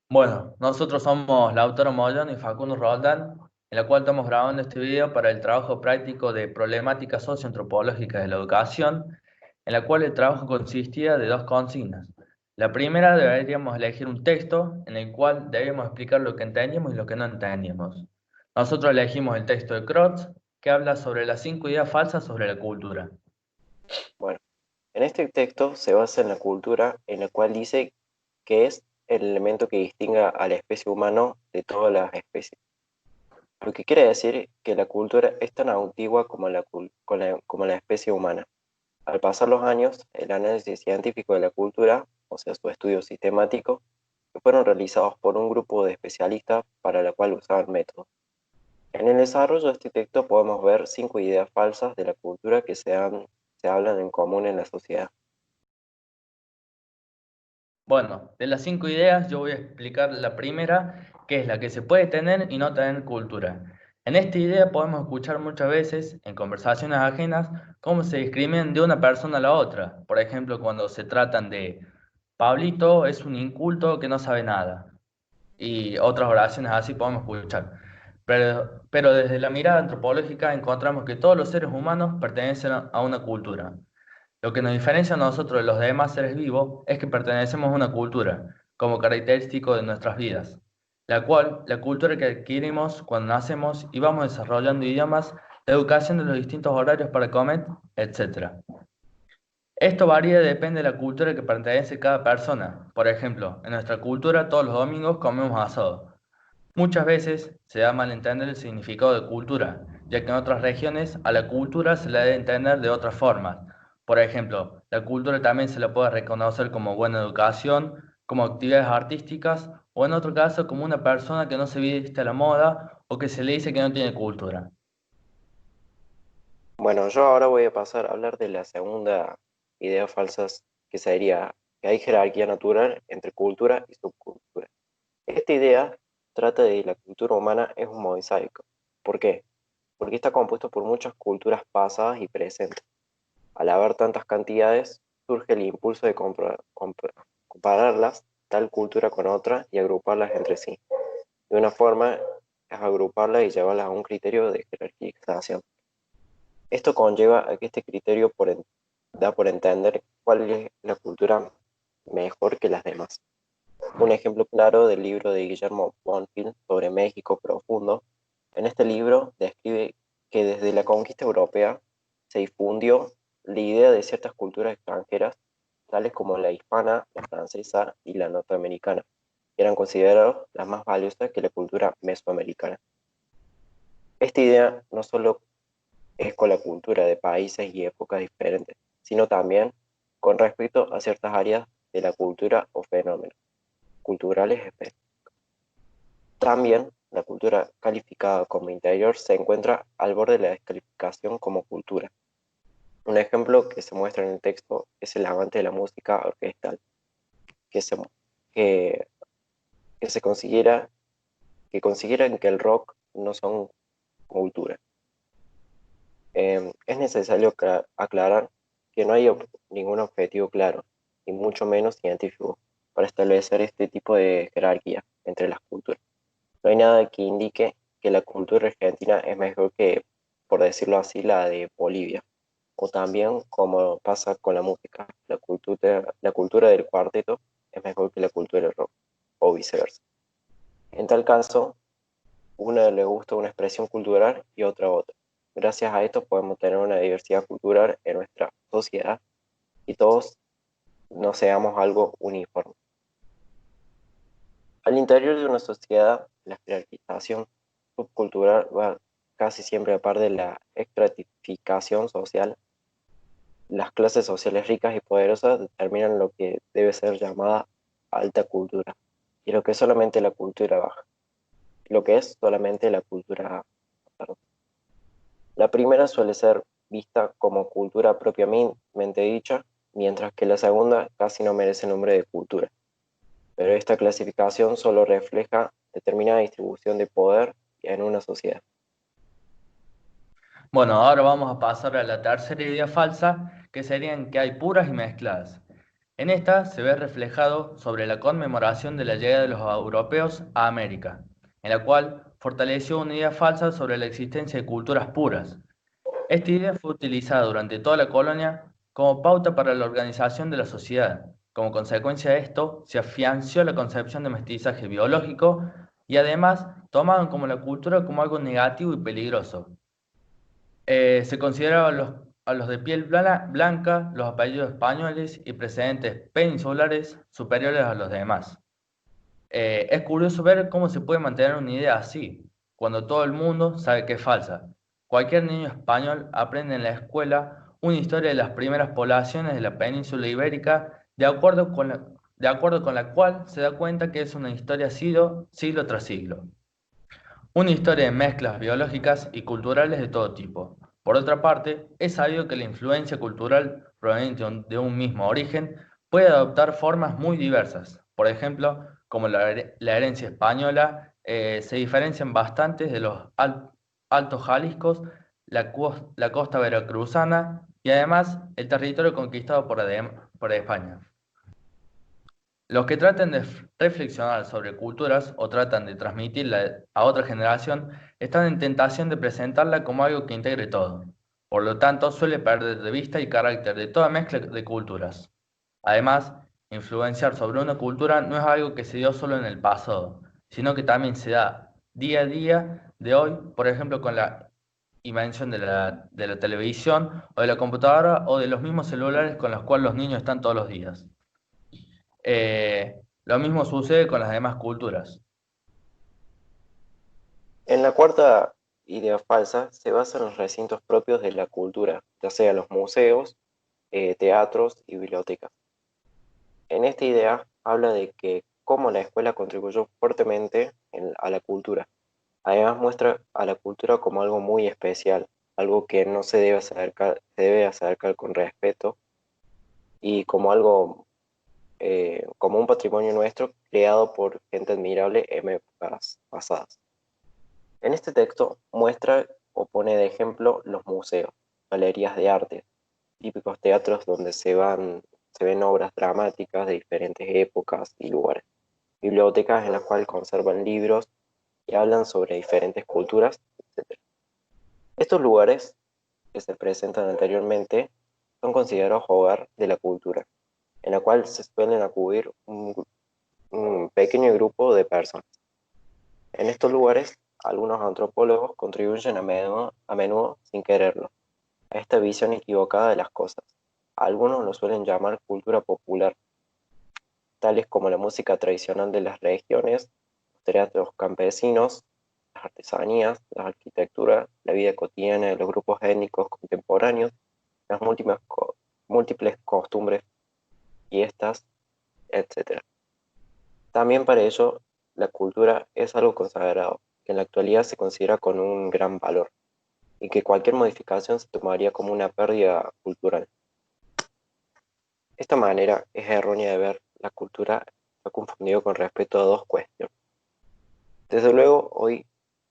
Bueno, nosotros somos Lautaro Moyano y Facundo Roldán, en la cual estamos grabando este video para el trabajo práctico de problemáticas socioantropológicas de la educación, en la cual el trabajo consistía de dos consignas. La primera, deberíamos elegir un texto en el cual debíamos explicar lo que entendíamos y lo que no entendíamos. Nosotros elegimos el texto de Crotz, que habla sobre las 5 ideas falsas sobre la cultura. Bueno, en este texto se basa en la cultura, en la cual dice que es el elemento que distinga a la especie humana de todas las especies. Lo que quiere decir que la cultura es tan antigua como como la especie humana. Al pasar los años, el análisis científico de la cultura, o sea, su estudio sistemático, que fueron realizados por un grupo de especialistas para la cual usaban métodos. En el desarrollo de este texto podemos ver 5 ideas falsas de la cultura que se hablan en común en la sociedad. Bueno, de las 5 ideas yo voy a explicar la primera, que es la que se puede tener y no tener cultura. En esta idea podemos escuchar muchas veces, en conversaciones ajenas, cómo se discriminan de una persona a la otra. Por ejemplo, cuando se tratan de Pablito es un inculto que no sabe nada. Y otras oraciones así podemos escuchar. Pero desde la mirada antropológica encontramos que todos los seres humanos pertenecen a una cultura. Lo que nos diferencia a nosotros de los demás seres vivos es que pertenecemos a una cultura, como característico de nuestras vidas, la cultura que adquirimos cuando nacemos y vamos desarrollando idiomas, la educación de los distintos horarios para comer, etc. Esto varía y depende de la cultura que pertenece cada persona. Por ejemplo, en nuestra cultura todos los domingos comemos asado. Muchas veces se da a malentender el significado de cultura, ya que en otras regiones a la cultura se la debe entender de otras formas. Por ejemplo, la cultura también se la puede reconocer como buena educación, como actividades artísticas, o en otro caso como una persona que no se viste a la moda o que se le dice que no tiene cultura. Bueno, yo ahora voy a pasar a hablar de la segunda idea falsa, que sería que hay jerarquía natural entre cultura y subcultura. Esta idea trata de que la cultura humana es un mosaico. ¿Por qué? Porque está compuesto por muchas culturas pasadas y presentes. Al haber tantas cantidades, surge el impulso de compararlas, tal cultura con otra, y agruparlas entre sí. De una forma es agruparlas y llevarlas a un criterio de jerarquización. Esto conlleva a que este criterio da por entender cuál es la cultura mejor que las demás. Un ejemplo claro del libro de Guillermo Bonfil sobre México profundo. En este libro describe que desde la conquista europea se difundió la idea de ciertas culturas extranjeras, tales como la hispana, la francesa y la norteamericana, que eran consideradas las más valiosas que la cultura mesoamericana. Esta idea no solo es con la cultura de países y épocas diferentes, sino también con respecto a ciertas áreas de la cultura o fenómenos culturales específicos. También la cultura calificada como interior se encuentra al borde de la descalificación como cultura. Un ejemplo que se muestra en el texto es el amante de la música orquestal, que se, que, que se considera que consideran que el rock no son cultura. Es necesario aclarar que no hay ningún objetivo claro, y mucho menos científico, para establecer este tipo de jerarquía entre las culturas. No hay nada que indique que la cultura argentina es mejor que, por decirlo así, la de Bolivia. O también, como pasa con la música, la cultura del cuarteto es mejor que la cultura del rock, o viceversa. En tal caso, una le gusta una expresión cultural y otra otra. Gracias a esto podemos tener una diversidad cultural en nuestra sociedad y todos no seamos algo uniforme. Al interior de una sociedad, la jerarquización subcultural va casi siempre a par de la estratificación social. Las clases sociales ricas y poderosas determinan lo que debe ser llamada alta cultura y lo que es solamente la cultura baja, lo que es solamente la cultura, perdón. La primera suele ser vista como cultura propiamente dicha, mientras que la segunda casi no merece el nombre de cultura. Pero esta clasificación solo refleja determinada distribución de poder en una sociedad. Bueno, ahora vamos a pasar a la tercera idea falsa, que serían que hay puras y mezcladas. En esta se ve reflejado sobre la conmemoración de la llegada de los europeos a América, en la cual fortaleció una idea falsa sobre la existencia de culturas puras. Esta idea fue utilizada durante toda la colonia como pauta para la organización de la sociedad. Como consecuencia de esto, se afianció la concepción de mestizaje biológico y además tomaban como la cultura como algo negativo y peligroso. Se consideraba a los de piel blanca, los apellidos españoles y precedentes peninsulares superiores a los demás. Es curioso ver cómo se puede mantener una idea así, cuando todo el mundo sabe que es falsa. Cualquier niño español aprende en la escuela una historia de las primeras poblaciones de la península ibérica, de acuerdo con la cual se da cuenta que es una historia siglo tras siglo. Una historia de mezclas biológicas y culturales de todo tipo. Por otra parte, es sabido que la influencia cultural proveniente de un mismo origen puede adoptar formas muy diversas. Por ejemplo, como la herencia española, se diferencian bastante de los Altos Jaliscos, la costa veracruzana y además el territorio conquistado por España. Los que traten de reflexionar sobre culturas o tratan de transmitirla a otra generación están en tentación de presentarla como algo que integre todo. Por lo tanto, suele perder de vista el carácter de toda mezcla de culturas. Además, influenciar sobre una cultura no es algo que se dio solo en el pasado, sino que también se da día a día de hoy, por ejemplo, con la invención de la televisión o de la computadora o de los mismos celulares con los cuales los niños están todos los días. Lo mismo sucede con las demás culturas. En la cuarta idea falsa se basa en los recintos propios de la cultura, ya sea los museos, teatros y bibliotecas. En esta idea habla de que cómo la escuela contribuyó fuertemente a la cultura. Además muestra a la cultura como algo muy especial, algo que no se debe acercar con respeto y como algo, como un patrimonio nuestro creado por gente admirable en épocas pasadas. En este texto muestra o pone de ejemplo los museos, galerías de arte, típicos teatros donde se ven obras dramáticas de diferentes épocas y lugares, bibliotecas en las cuales conservan libros y hablan sobre diferentes culturas, etc. Estos lugares que se presentan anteriormente son considerados hogar de la cultura, en la cual se suelen acudir un pequeño grupo de personas. En estos lugares, algunos antropólogos contribuyen a menudo sin quererlo a esta visión equivocada de las cosas. Algunos lo suelen llamar cultura popular, tales como la música tradicional de las regiones, los teatros campesinos, las artesanías, la arquitectura, la vida cotidiana de los grupos étnicos contemporáneos, las múltiples costumbres, fiestas, etc. También para ello, la cultura es algo consagrado, que en la actualidad se considera con un gran valor, y que cualquier modificación se tomaría como una pérdida cultural. Esta manera es errónea de ver la cultura está confundido con respecto a dos cuestiones. Desde luego, hoy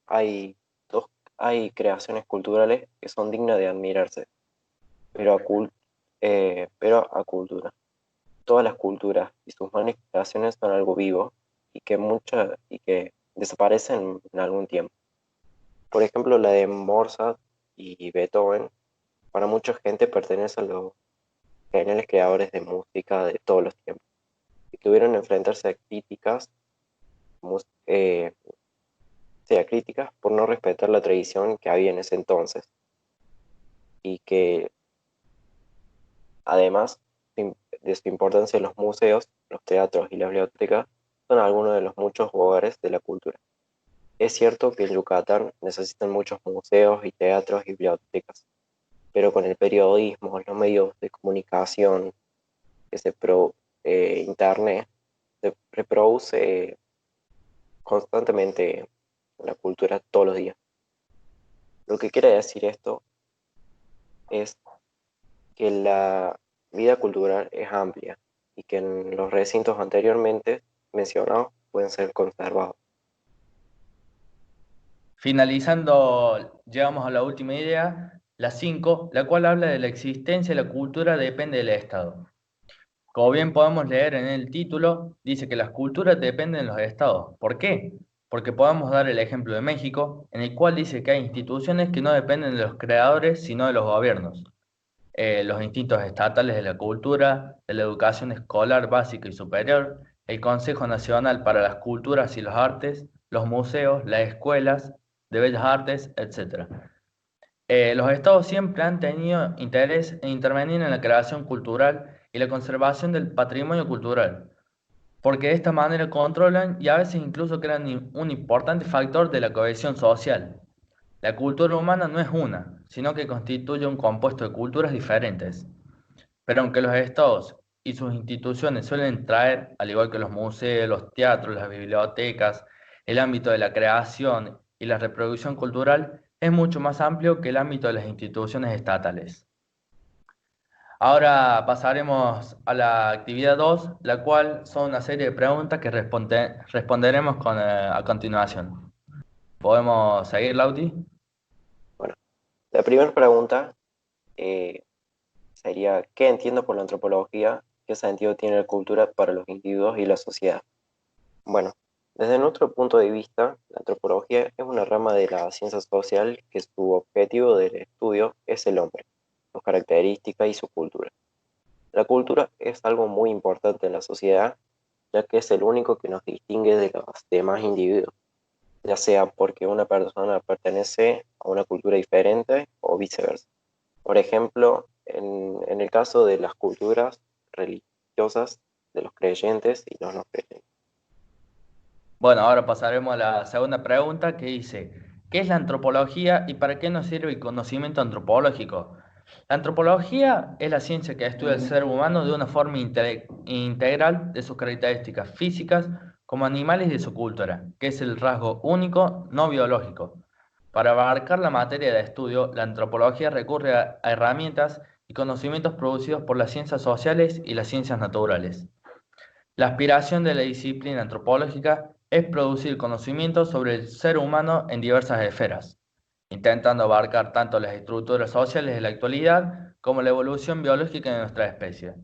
hay, hay creaciones culturales que son dignas de admirarse, pero a cultura. Todas las culturas y sus manifestaciones son algo vivo y que desaparecen en algún tiempo. Por ejemplo, la de Mozart y Beethoven, para mucha gente pertenece a los geniales creadores de música de todos los tiempos, y tuvieron que enfrentarse a eh, críticas por no respetar la tradición que había en ese entonces, y que además de su importancia, los museos, los teatros y las bibliotecas son algunos de los muchos hogares de la cultura. Es cierto que en Yucatán necesitan muchos museos y teatros y bibliotecas, pero con el periodismo, los medios de comunicación, internet, se reproduce constantemente la cultura todos los días. Lo que quiere decir esto es que la vida cultural es amplia y que en los recintos anteriormente mencionados pueden ser conservados. Finalizando, llegamos a la última idea, la 5, la cual habla de la existencia de la cultura depende del Estado. Como bien podemos leer en el título, dice que las culturas dependen de los estados. ¿Por qué? Porque podemos dar el ejemplo de México, en el cual dice que hay instituciones que no dependen de los creadores, sino de los gobiernos. Los instintos estatales de la cultura, de la educación escolar básica y superior, el Consejo Nacional para las Culturas y los Artes, los museos, las escuelas de bellas artes, etc. Los estados siempre han tenido interés en intervenir en la creación cultural y la conservación del patrimonio cultural, porque de esta manera controlan y a veces incluso crean un importante factor de la cohesión social. La cultura humana no es una, sino que constituye un compuesto de culturas diferentes. Pero aunque los estados y sus instituciones suelen traer, al igual que los museos, los teatros, las bibliotecas, el ámbito de la creación y la reproducción cultural, es mucho más amplio que el ámbito de las instituciones estatales. Ahora pasaremos a la actividad 2, la cual son una serie de preguntas que responderemos a continuación. ¿Podemos seguir, Lauti? Bueno, la primera pregunta eh, sería, ¿qué entiendo por la antropología? ¿Qué sentido tiene la cultura para los individuos y la sociedad? Bueno, desde nuestro punto de vista, la antropología es una rama de la ciencia social que su objetivo del estudio es el hombre, sus características y su cultura. La cultura es algo muy importante en la sociedad, ya que es el único que nos distingue de los demás individuos, ya sea porque una persona pertenece a una cultura diferente o viceversa. Por ejemplo, en el caso de las culturas religiosas de los creyentes y los no creyentes. Bueno, ahora pasaremos a la segunda pregunta que dice, ¿qué es la antropología y para qué nos sirve el conocimiento antropológico? La antropología es la ciencia que estudia el ser humano de una forma integral de sus características físicas como animales y de su cultura, que es el rasgo único no biológico. Para abarcar la materia de estudio, la antropología recurre a herramientas y conocimientos producidos por las ciencias sociales y las ciencias naturales. La aspiración de la disciplina antropológica es producir conocimiento sobre el ser humano en diversas esferas, intentando abarcar tanto las estructuras sociales de la actualidad como la evolución biológica de nuestra especie,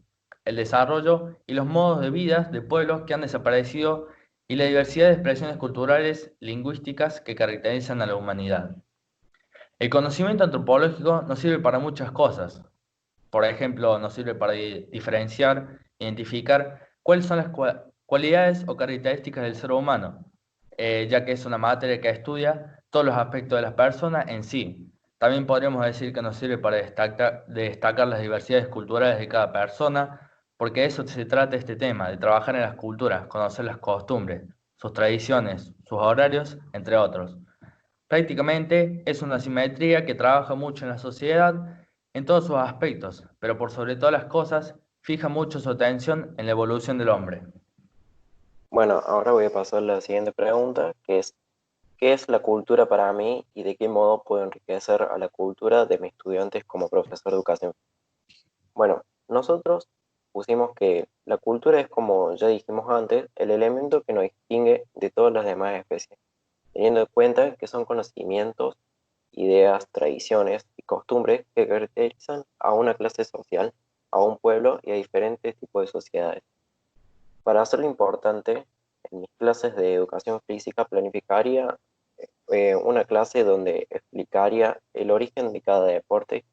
el desarrollo y los modos de vida de pueblos que han desaparecido y la diversidad de expresiones culturales, lingüísticas que caracterizan a la humanidad. El conocimiento antropológico nos sirve para muchas cosas. Por ejemplo, nos sirve para diferenciar, identificar cuáles son las cualidades o características del ser humano, ya que es una materia que estudia todos los aspectos de las personas en sí. También podríamos decir que nos sirve para destacar las diversidades culturales de cada persona, porque de eso se trata este tema, de trabajar en las culturas, conocer las costumbres, sus tradiciones, sus horarios, entre otros. Prácticamente es una simetría que trabaja mucho en la sociedad en todos sus aspectos, pero por sobre todas las cosas, fija mucho su atención en la evolución del hombre. Bueno, ahora voy a pasar a la siguiente pregunta, que es, ¿qué es la cultura para mí y de qué modo puedo enriquecer a la cultura de mis estudiantes como profesor de educación? Bueno, nosotros pusimos que la cultura es, como ya dijimos antes, el elemento que nos distingue de todas las demás especies, teniendo en cuenta que son conocimientos, ideas, tradiciones y costumbres que caracterizan a una clase social, a un pueblo y a diferentes tipos de sociedades. Para hacerlo importante, en mis clases de educación física planificaría una clase donde explicaría el origen de cada deporte,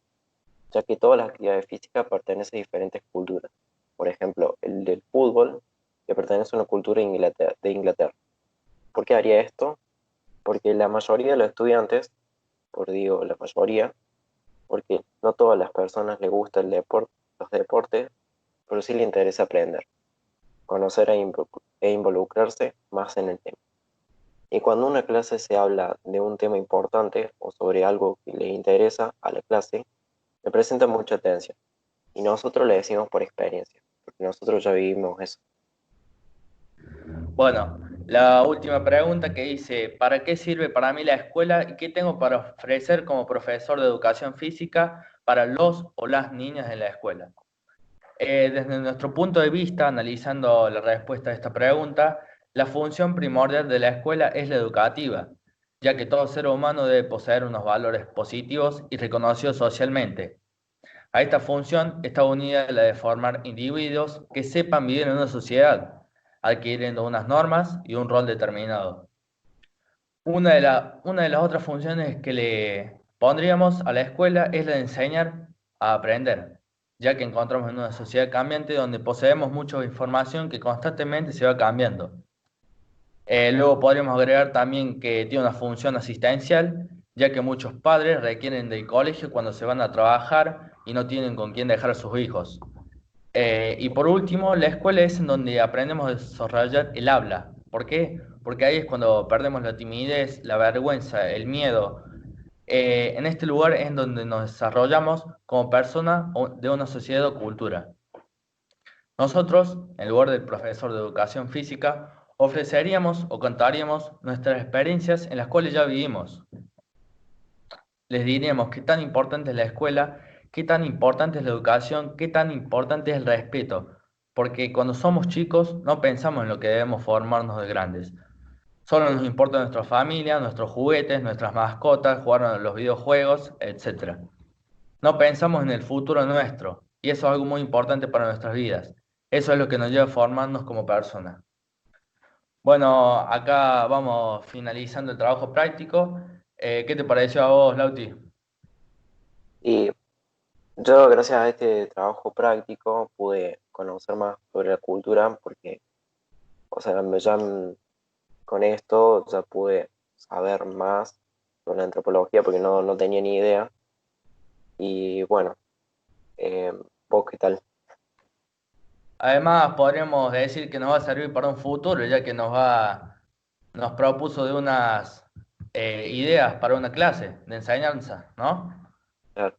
ya que todas las actividades físicas pertenecen a diferentes culturas. Por ejemplo, el del fútbol, que pertenece a una cultura de Inglaterra. ¿Por qué haría esto? Porque la mayoría de los estudiantes, por digo la mayoría, porque no todas las personas les gusta los deportes, pero sí les interesa aprender, conocer e involucrarse más en el tema. Y cuando una clase se habla de un tema importante o sobre algo que les interesa a la clase, le presenta mucha atención. Y nosotros le decimos por experiencia, porque nosotros ya vivimos eso. Bueno, la última pregunta que dice, ¿para qué sirve para mí la escuela y qué tengo para ofrecer como profesor de educación física para los o las niñas en la escuela? Desde nuestro punto de vista, analizando la respuesta a esta pregunta, la función primordial de la escuela es la educativa, ya que todo ser humano debe poseer unos valores positivos y reconocidos socialmente. A esta función está unida la de formar individuos que sepan vivir en una sociedad, adquiriendo unas normas y un rol determinado. Una de las otras funciones que le pondríamos a la escuela es la de enseñar a aprender, ya que encontramos en una sociedad cambiante donde poseemos mucha información que constantemente se va cambiando. Luego podríamos agregar también que tiene una función asistencial, ya que muchos padres requieren del colegio cuando se van a trabajar y no tienen con quién dejar a sus hijos. Y por último, la escuela es en donde aprendemos a desarrollar el habla. ¿Por qué? Porque ahí es cuando perdemos la timidez, la vergüenza, el miedo. En este lugar es en donde nos desarrollamos como personas de una sociedad o cultura. Nosotros, en lugar del profesor de educación física, ofreceríamos o contaríamos nuestras experiencias en las cuales ya vivimos. Les diríamos qué tan importante es la escuela, qué tan importante es la educación, qué tan importante es el respeto, porque cuando somos chicos no pensamos en lo que debemos formarnos de grandes. Solo nos importa nuestra familia, nuestros juguetes, nuestras mascotas, jugar a los videojuegos, etc. No pensamos en el futuro nuestro, y eso es algo muy importante para nuestras vidas. Eso es lo que nos lleva a formarnos como personas. Bueno, acá vamos finalizando el trabajo práctico. ¿Qué te pareció a vos, Lauti? Y yo, gracias a este trabajo práctico, pude conocer más sobre la cultura porque, o sea, con esto ya pude saber más sobre la antropología porque no tenía ni idea. Y bueno, eh, ¿vos qué tal? Además, podríamos decir que nos va a servir para un futuro, ya que nos propuso de unas ideas para una clase de enseñanza, ¿no? Claro,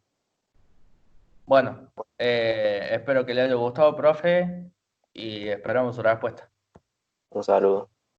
Bueno, espero que le haya gustado, profe, y esperamos su respuesta. un saludo.